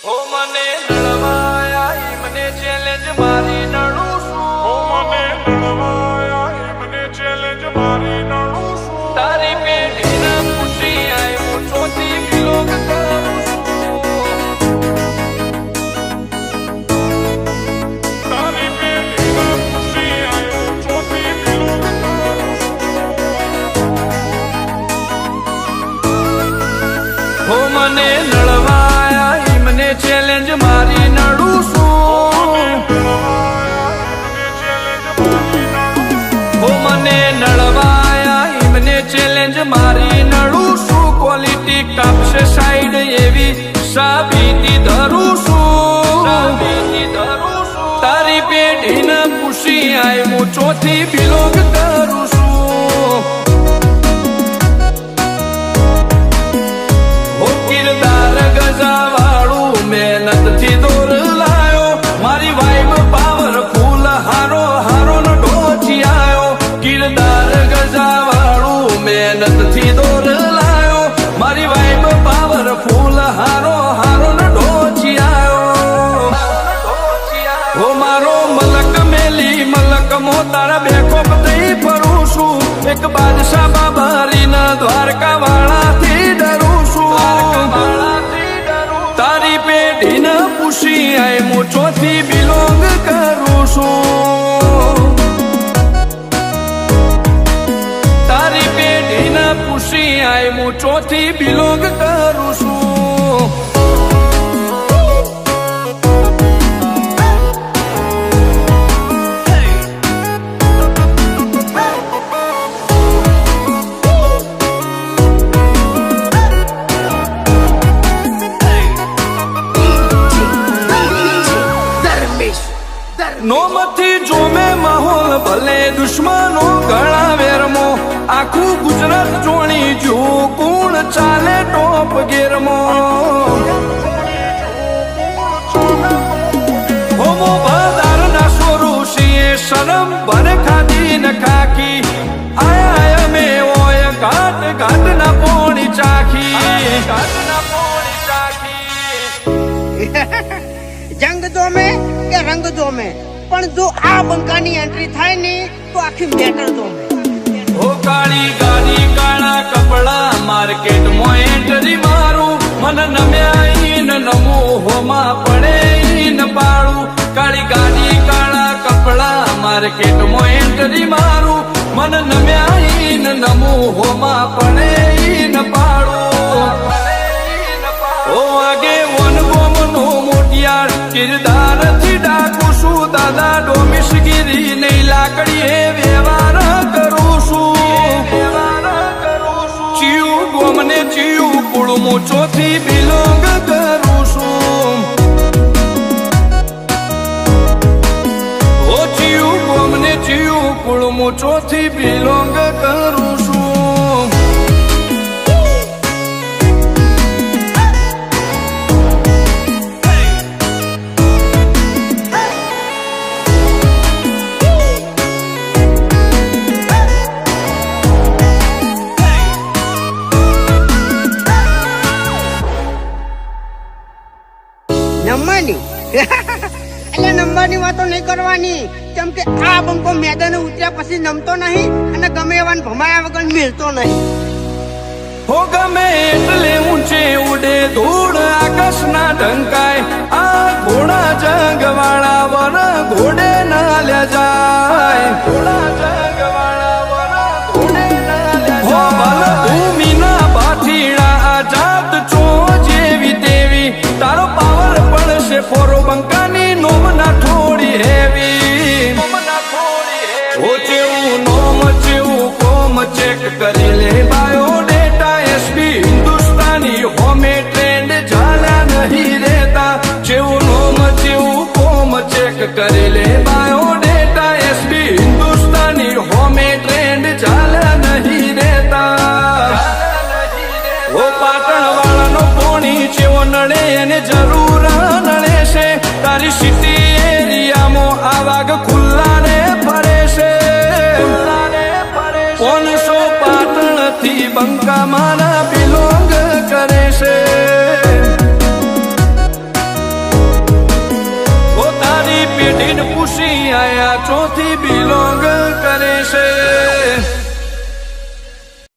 ઓ મને નળવાયા મને ચેલેન્જ મારી નડું છું ઓ મને નળવાયા મને ચેલેન્જ મારી નડું છું તારી પેઢીને ખુશી આવ્યો ચોથી વિલોક કરું છું તારી પેઢીને ખુશી આવ્યો ચોથી વિલોક કરું ઓ મને નળવાયા મને ચેલેન્જ મારી નડું છું ઓ મને નળવાયા મને ચેલેન્જ મારી નડું છું ક્વોલિટી કાપશે સાઈડ એવી સાબિતી ધરું છું તારી પેઢીને ખુશી આય હું ચોથી બિલોંગ કરું છું ઓ કિરદાર ગજાવાળું મહેનતથી દોર લાયો મારી વાઈબ પાવરફુલ હારો હારો નો ઢોચી આયો કિરદાર ગજાવાળું મહેનતથી દોર લાયો મારી વાઈબ પાવરફુલ હારો હારો નો ઢોચી આયો ઓ મારો મલક મેલી મલક મો તારા બેખો થઈ ફરું છું એક બાદશાહ બાબારીના દ્વારકા વાળાથી ડરું છું તારી પેઢીને પૂછી આય હું ચોથી બિલોંગ કરું છું તારી પેઢીને પૂછી આય હું ચોથી બિલોંગ કરું છું નોમથી જોમે માહોલ ભલે દુશ્મનો ગળા વેરમો આખું ગુજરાત જોણી જો કોણ ચાલે ટોપ ગેરમો હોમો બધાર ના સોરુષીએ શરમ ભર ખાધી ન ખાકી આયા મે ઓય ઘાટ ઘાટ ના પોણી ચાખી ઘાટ ના પોણી ચાખી જંગ જોમે કે રંગ જોમે પણ જો આ બંકાની એન્ટ્રી થાય ને તો આખી મેટર જોમે ઓ કાળી ગાડી કાળા કપડા માર્કેટ માં એન્ટ્રી મારું મન નમ્યા ન નમો હોમાં પડે ન પાડું કાળી ગાડી કાળા કપડા માર્કેટ માં એન્ટ્રી મારું મન નમ્યા ન નમો હોમાં પડે ન પાડું ઓ આગે વન ગોમ નો મોટિયાર કિરદાર થી ડાકું છું દાદા ડોમિશગીરી નહીં લાકડીએ વ્યવહાર કરું છું ચિયું ગોમને ચિયું કુળમું ચોથી બિલોંગ કરું છું ઓ ચિયું ગોમને ચિયું કુળમું ચોથી બિલોંગ કરું છું નંબરની એટલે નંબરની વાતો નહીં કરવાની કેમ કે આ બંકો મેદાને ઉતર્યા પછી નમતો નહીં અને ગમે એવાને ભમાયા વગર મિલતો નહીં હો ગમે એટલે ઊંચે ઉડે ધૂળ આકાશના ઢંકાય આ ઘોડા જંગવાળા વર ઘોડે ના લે જાય ઘોડા જંગવાળા વર ઘોડે ના લે જાય હો ભલ ભૂમિના બાથીડા આઝાદ ચો જેવી તેવી તારો પાવર પડશે ફોરો બંકાની નોમના થોડી હેવી ઓ ચેવું નોમ ચેવું કોમ ચેક કરી લે બાયોડેટા એસબી હિન્દુસ્તાની હોમે ટ્રેન્ડ ઝાલ્યા નહીં રહેતા ચેવું નોમ ચેવું કોમ ચેક કરી લે બાયોડેટા એસબી હિન્દુસ્તાની મેઢીને પૂછી આયા ચોથી બી